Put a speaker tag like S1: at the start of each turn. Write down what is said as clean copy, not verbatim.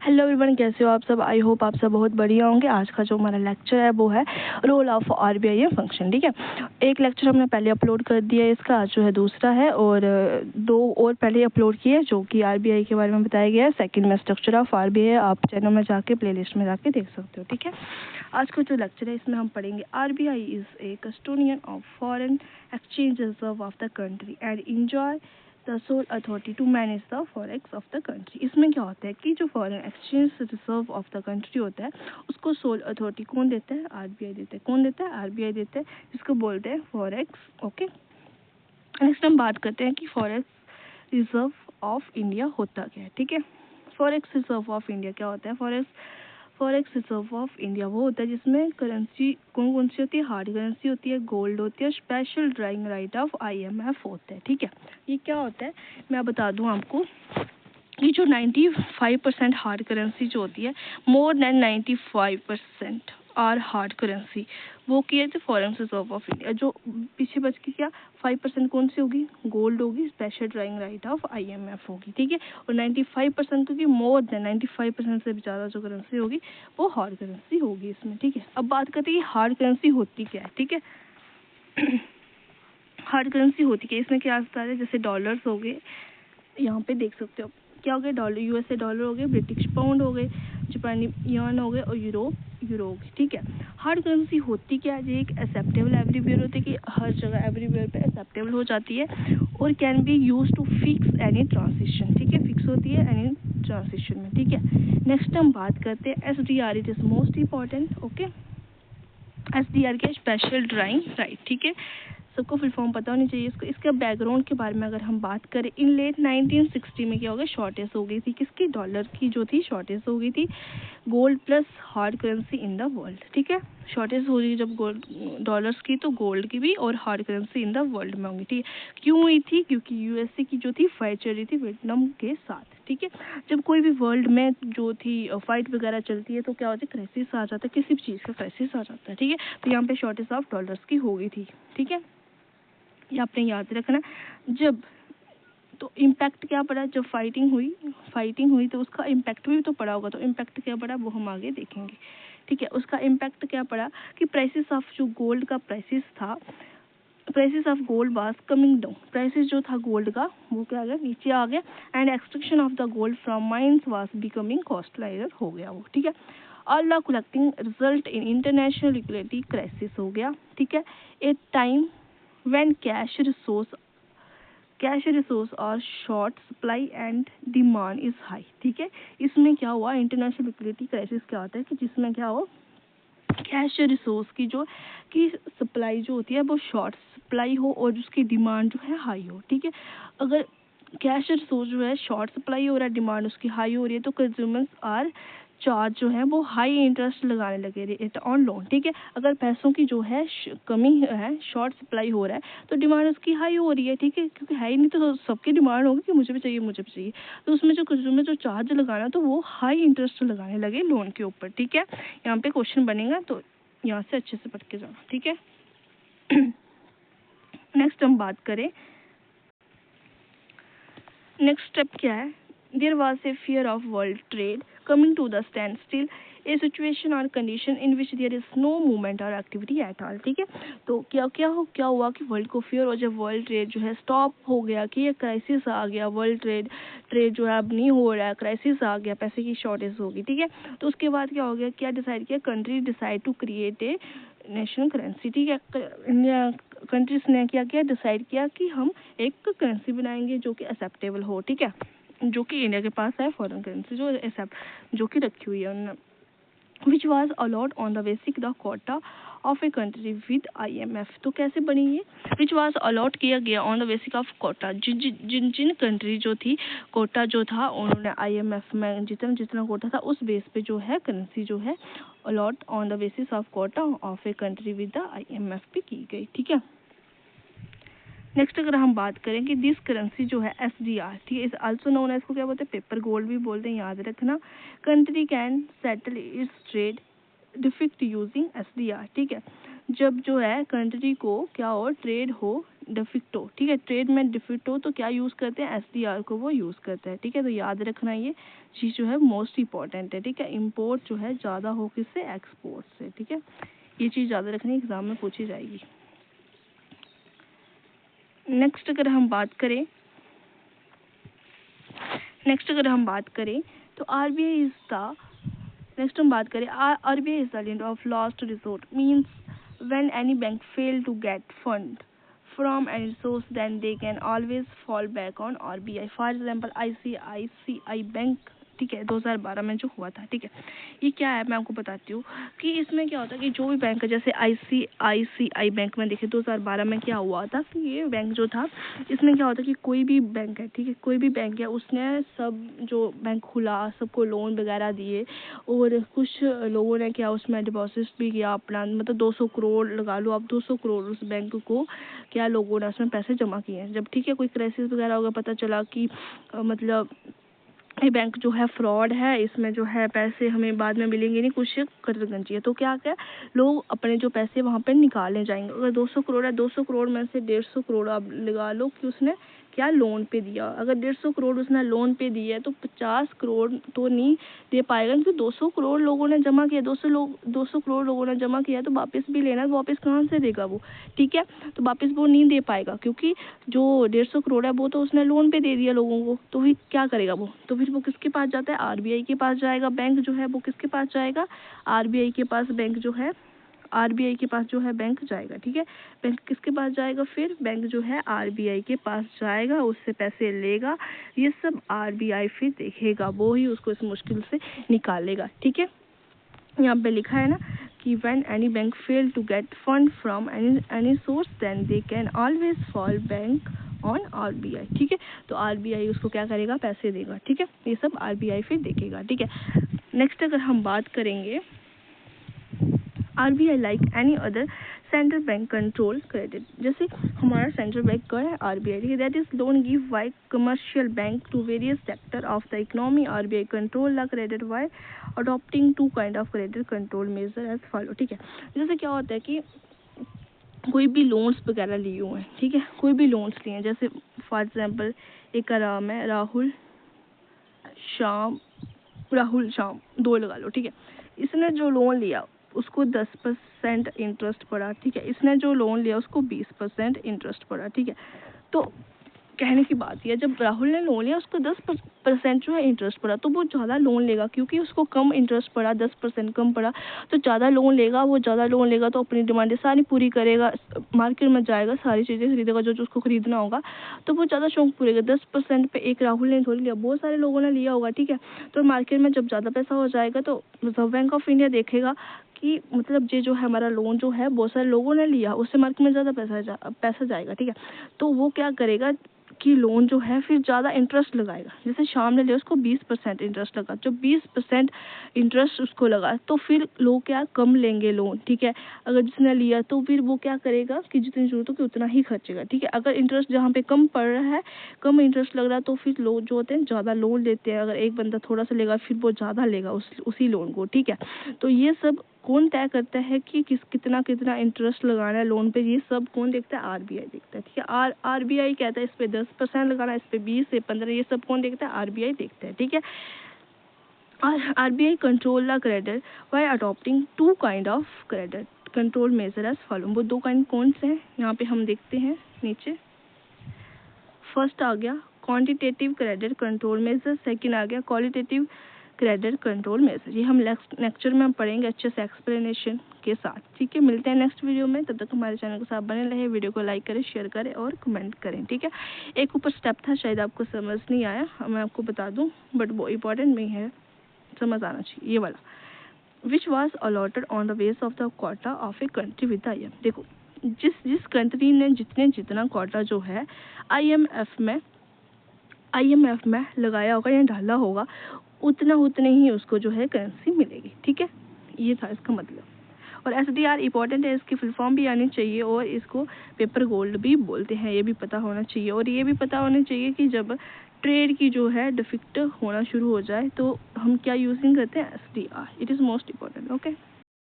S1: Hello everyone, कैसे हो आप सब। आई होप आप सब बहुत बढ़िया होंगे। आज का जो हमारा लेक्चर है वो है रोल ऑफ आरबीआई फंक्शन। ठीक है, एक लेक्चर हमने पहले अपलोड कर दिया है, इसका आज जो है दूसरा है, और दो और पहले अपलोड किए जो कि आरबीआई के बारे में बताया गया है। सेकंड में स्ट्रक्चर ऑफ आरबीआई, आप चैनल में जाके प्लेलिस्ट में जाके देख सकते हो। ठीक है, आज का जो लेक्चर है इसमें हम पढ़ेंगे RBI is a custodian of foreign exchange reserve of the country and enjoy the sole authority to manage the forex of the country. इसमें क्या होता है कि जो foreign exchange reserve of the country होता है उसको सोल अथॉरिटी कौन देता है? आरबीआई देता है। कौन देता है? आरबीआई देता है, जिसको बोलते हैं फॉरेक्स। ओके, नेक्स्ट हम बात करते हैं कि फॉरेक्स रिजर्व ऑफ इंडिया होता क्या है। ठीक है, फॉरेक्स रिजर्व ऑफ इंडिया क्या होता है? फॉरेक्स रिजर्व ऑफ इंडिया वो होता है जिसमें करेंसी कौन कौन सी होती है? हार्ड करेंसी होती है, गोल्ड होती है, special drawing right of IMF होता है। ठीक है, ये क्या होता है मैं बता दूं आपको। ये जो 95% हार्ड करेंसी जो होती है, more than 95% are hard currency, वो किए थे फॉरेन रिजर्व ऑफ इंडिया। जो पीछे बच के क्या 5% कौन सी होगी? गोल्ड होगी, special drawing right of IMF होगी। ठीक है, और 95% क्योंकि मोर देन 95% से भी ज़्यादा जो करेंसी होगी वो हार्ड करेंसी होगी इसमें। ठीक है, अब बात करते हैं कि हार्ड करेंसी होती क्या है। ठीक है, हार्ड करेंसी होती क्या है, इसमें क्या आता है? जैसे डॉलर्स हो गए, यहाँ पे देख सकते हो क्या हो गए, डॉलर यूएसए डॉलर हो गए, ब्रिटिश पाउंड हो गए, जापानी यन हो गए, और यूरो हो गए। ठीक है, हार्ड करेंसी होती क्या है? ये एक एक्सेप्टेबल एवरीवेयर होती है कि हर जगह एवरीवेयर पे एक्सेप्टेबल हो जाती है, और can be use to fix any transition. ठीक है, फिक्स होती है एनी ट्रांजिशन में। ठीक है, नेक्स्ट हम बात करते हैं SDR, it is most important. Okay, SDR के स्पेशल ड्राइंग राइट। ठीक है, सबको फुल फॉर्म पता होनी चाहिए इसको। इसके बैकग्राउंड के बारे में अगर हम बात करें, इन लेट 1960 में क्या हो गया? शॉर्टेज हो गई थी। किसकी? डॉलर की जो थी शॉर्टेज हो गई थी, gold plus hard currency in the world. ठीक है, शॉर्टेज हो रही जब गोल्ड डॉलर्स की, तो गोल्ड की भी और hard currency in the world में होगी। ठीक है, क्यों हुई थी? क्योंकि यूएसए की जो थी फाइट चल रही थी वियतनाम के साथ। ठीक है, जब कोई भी वर्ल्ड में जो थी फाइट वगैरह चलती है तो क्या होता है? क्राइसिस आ जाता है, किसी भी चीज़ का क्राइसिस आ जाता है। ठीक है, तो यहाँ पे शॉर्टेज ऑफ डॉलर्स की हो गई थी। ठीक है, ये आपने याद रखना। जब तो इम्पैक्ट क्या पड़ा? जब फाइटिंग हुई तो उसका इम्पैक्ट भी तो पड़ा होगा। तो इम्पैक्ट क्या पड़ा वो हम आगे देखेंगे। ठीक है, उसका इम्पैक्ट क्या पड़ा कि प्राइसेस ऑफ जो गोल्ड का प्राइसेस था, prices of gold was coming down. Prices जो था गोल्ड का वो क्या आ गया? नीचे आ गया। And extraction of the gold from mines was becoming costlier हो गया वो। ठीक है, all the collecting result in international liquidity crisis हो गया। ठीक है, a time when cash resource are short, supply and demand is high। ठीक है, इसमें क्या हुआ? इंटरनेशनल लिक्विडिटी क्राइसिस क्या होता है कि जिसमें क्या हो, कैश रिसोर्स की जो की सप्लाई जो होती है वो शॉर्ट सप्लाई हो और उसकी डिमांड जो है हाई हो। ठीक है, अगर कैश रिसोर्स जो है शॉर्ट सप्लाई हो रहा है, डिमांड उसकी हाई हो रही है, तो कंज्यूमर्स आर चार्ज जो है वो हाई इंटरेस्ट लगाने लगे रेट ऑन लोन। ठीक है, अगर पैसों की जो है कमी है, शॉर्ट सप्लाई हो रहा है, तो डिमांड उसकी हाई हो रही है। ठीक है, क्योंकि है ही नहीं तो सबकी डिमांड होगी कि मुझे भी चाहिए मुझे भी चाहिए, तो उसमें जो कंज्यूमर जो चार्ज लगाना तो वो हाई इंटरेस्ट लगाने लगे लोन के ऊपर। ठीक है, यहाँ पे क्वेश्चन बनेगा तो यहाँ से अच्छे से पढ़ के जाना। ठीक है, नेक्स्ट हम बात करें, नेक्स्ट स्टेप क्या है? There was a fear of world trade coming to the standstill, a situation और condition in which there is no movement और एक्टिविटी एट ऑल। ठीक है, तो क्या हुआ कि वर्ल्ड को फियर, और जब वर्ल्ड ट्रेड जो है स्टॉप हो गया कि ये क्राइसिस आ गया, वर्ल्ड ट्रेड जो है अब नहीं हो रहा है, क्राइसिस आ गया, पैसे की शॉर्टेज होगी। ठीक है, तो उसके बाद क्या हो गया? क्या डिसाइड किया? Country decide to create a national currency. ठीक है, इंडिया कंट्रीज ने क्या किया? डिसाइड किया कि हम एक करेंसी बनाएंगे जो कि एक्सेप्टेबल हो। ठीक है, जो कि इंडिया के पास है फॉरेन करेंसी जो कि रखी हुई है उन्होंने, which was a lot on the basic the Kota of a country with IMF। तो कैसे बनी ये? विच वॉज अलॉट किया गया on the basic of quota, जिन कंट्री जो थी कोटा जो था उन्होंने IMF में जितना कोटा था उस बेस पे जो है करेंसी जो है a lot on the basis of Kota of a country with the IMF पे की गई। ठीक है, नेक्स्ट अगर हम बात करें कि दिस करेंसी जो है SDR, ठीक है, इस आल्सो नोन है, इसको क्या बोलते हैं? पेपर गोल्ड भी बोलते हैं, याद रखना। Country can settle it's trade deficit using SDR। ठीक है, जब जो है कंट्री को क्या हो? ट्रेड हो डिफिक्टो, ठीक है, ट्रेड में डिफिक्टो तो क्या यूज़ करते हैं, SDR को वो यूज़ करते हैं, ठीक है। तो याद रखना ये चीज़ जो है मोस्ट इंपॉर्टेंट है, ठीक है। इम्पोर्ट जो है ज़्यादा हो किससे, एक्सपोर्ट से, ठीक है। ये चीज़ ज़्यादा रखनी, एग्जाम में पूछी जाएगी। नेक्स्ट अगर हम बात करें तो RBI इज द, नेक्स्ट हम बात करें RBI is the lender of last resort, means when any bank fail to get fund from any source then they can always fall back on RBI। For example ICICI bank, ठीक है, 2012 में जो हुआ था, ठीक है। ये क्या है मैं आपको बताती हूँ कि इसमें क्या होता है कि जो भी बैंक है, जैसे ICICI बैंक में देखिए 2012 में क्या हुआ था कि ये बैंक जो था, इसमें क्या होता है कि कोई भी बैंक है, ठीक है, कोई भी बैंक है, उसने सब जो बैंक खुला सबको लोन वगैरह दिए, और कुछ लोगों ने क्या उसमें डिपॉजिट भी किया अपना, मतलब 200 करोड़ लगा लो आप, 200 करोड़ उस बैंक को क्या लोगों ने उसमें पैसे जमा किए हैं। जब ठीक है कोई क्राइसिस वगैरह होगा, पता चला कि मतलब ये बैंक जो है फ्रॉड है, इसमें जो है पैसे हमें बाद में मिलेंगे नहीं, कुछ कर चाहिए, तो क्या लोग अपने जो पैसे वहाँ पे निकालने जाएंगे। अगर 200 करोड़ है, 200 करोड़ में से 150 करोड़ आप लगा लो कि उसने क्या लोन पे दिया। अगर 150 करोड़ उसने लोन पे दिया है तो 50 करोड़ तो नहीं दे पाएगा, क्योंकि 200 करोड़ लोगों ने जमा किया, 200 करोड़ लोगों ने जमा किया, तो वापस भी लेना, वापस कहाँ से देगा वो, ठीक है। तो वापस वो नहीं दे पाएगा, क्योंकि जो 150 करोड़ है वो तो उसने लोन पे दे दिया लोगों को, तो फिर क्या करेगा वो, तो फिर वो किसके पास जाता है, RBI के पास जाएगा। बैंक जो है वो किसके पास जाएगा, RBI के पास, बैंक जो है RBI के पास जो है बैंक जाएगा, ठीक है। बैंक किसके पास जाएगा, फिर बैंक जो है RBI के पास जाएगा, उससे पैसे लेगा, ये सब RBI फिर देखेगा, वो ही उसको इस मुश्किल से निकालेगा, ठीक है। यहाँ पे लिखा है ना कि when any bank fail to get fund from any source then they can always fall back on RBI, ठीक है। तो RBI उसको क्या करेगा, पैसे देगा, ठीक है। ये सब RBI फिर देखेगा, ठीक है। नेक्स्ट अगर हम बात करेंगे, RBI like any other central bank control credit, जैसे हमारा सेंट्रल बैंक का है RBI, ठीक है। That is loan give by commercial bank to various sector of the economy. RBI control the credit by adopting two kind of credit control measure as follow, ठीक है। जैसे क्या होता है कि कोई भी लोन्स वगैरह लिए हुए हैं, ठीक है, कोई भी लोन्स लिए हैं, जैसे फॉर एग्जाम्पल एक का नाम है राहुल श्याम, दो लगा लो, ठीक है। इसने जो लोन लिया उसको 10% इंटरेस्ट पड़ा, ठीक है। इसने जो लोन लिया उसको 20% इंटरेस्ट पड़ा, ठीक है। तो कहने की बात यह, जब राहुल ने लोन लिया उसको 10% जो है इंटरेस्ट पड़ा, तो वो ज़्यादा लोन लेगा, क्योंकि उसको कम इंटरेस्ट पड़ा, 10% कम पड़ा, तो ज़्यादा लोन लेगा। वो ज़्यादा लोन लेगा तो अपनी डिमांडें सारी पूरी करेगा, मार्केट में जाएगा, सारी चीज़ें खरीदेगा जो उसको खरीदना होगा, तो वो ज़्यादा शौक पूरेगा। 10% पे एक राहुल ने थोड़ी लिया, बहुत सारे लोगों ने लिया होगा, ठीक है। तो मार्केट में जब ज़्यादा पैसा हो जाएगा तो रिजर्व बैंक ऑफ इंडिया देखेगा कि मतलब ये जो है हमारा लोन जो है बहुत सारे लोगों ने लिया, उससे मार्केट में ज़्यादा पैसा जाएगा, ठीक है। तो वो क्या करेगा कि लोन जो है फिर ज़्यादा इंटरेस्ट लगाएगा। जैसे शाम ने लिया उसको 20% इंटरेस्ट लगा, जो 20% इंटरेस्ट उसको लगा, तो फिर लोग क्या कम लेंगे लोन, ठीक है। अगर जिसने लिया तो फिर वो क्या करेगा कि जितनी जरूरत हो कि उतना ही खर्चेगा, ठीक है। अगर इंटरेस्ट जहाँ पे कम पड़ रहा है, कम इंटरेस्ट लग रहा है, तो फिर लोग जो होते हैं ज़्यादा लोन लेते हैं। अगर एक बंदा थोड़ा सा लेगा फिर वो ज़्यादा लेगा उसी लोन को, ठीक है। तो ये सब कौन तय करता है कि कितना इंटरेस्ट लगाना है लोन पे, ये सब कौन देखता है, RBI देखता है, ठीक है। RBI कहता है इस पे 10% लगाना, इस पे 20 से 15, ये सब कौन देखता है, RBI देखता है, ठीक है। और RBI control the credit by adopting two kind of credit control measure as follow. वो दो काइंड कौन से हैं, यहाँ पे हम देखते हैं नीचे। फर्स्ट आ गया quantitative credit control measure, second आ गया क्वालिटेटिव क्रेडिट कंट्रोल मेजर। ये हम लेक्चर में पढ़ेंगे अच्छे से एक्सप्लेनेशन के साथ, ठीक है। मिलते हैं नेक्स्ट वीडियो में, तब तक हमारे चैनल के साथ बने रहे, वीडियो को लाइक करें, शेयर करें और कमेंट करें, ठीक है। एक ऊपर स्टेप था, शायद आपको समझ नहीं आया, मैं आपको बता दूं, बट वो इम्पोर्टेंट नहीं है, समझ आना चाहिए। ये वाला which was allotted on the base of the quota of a country with IM। देखो जिस कंट्री ने जितना क्वाटा जो है IMF में लगाया होगा या डाला होगा, उतने ही उसको जो है करेंसी मिलेगी, ठीक है। ये था इसका मतलब। और SDR इंपॉर्टेंट है, इसकी फुल फॉर्म भी आनी चाहिए, और इसको पेपर गोल्ड भी बोलते हैं, ये भी पता होना चाहिए। और ये भी पता होना चाहिए कि जब ट्रेड की जो है डिफिक्ट होना शुरू हो जाए तो हम क्या यूजिंग करते हैं, SDR। It is most important, okay.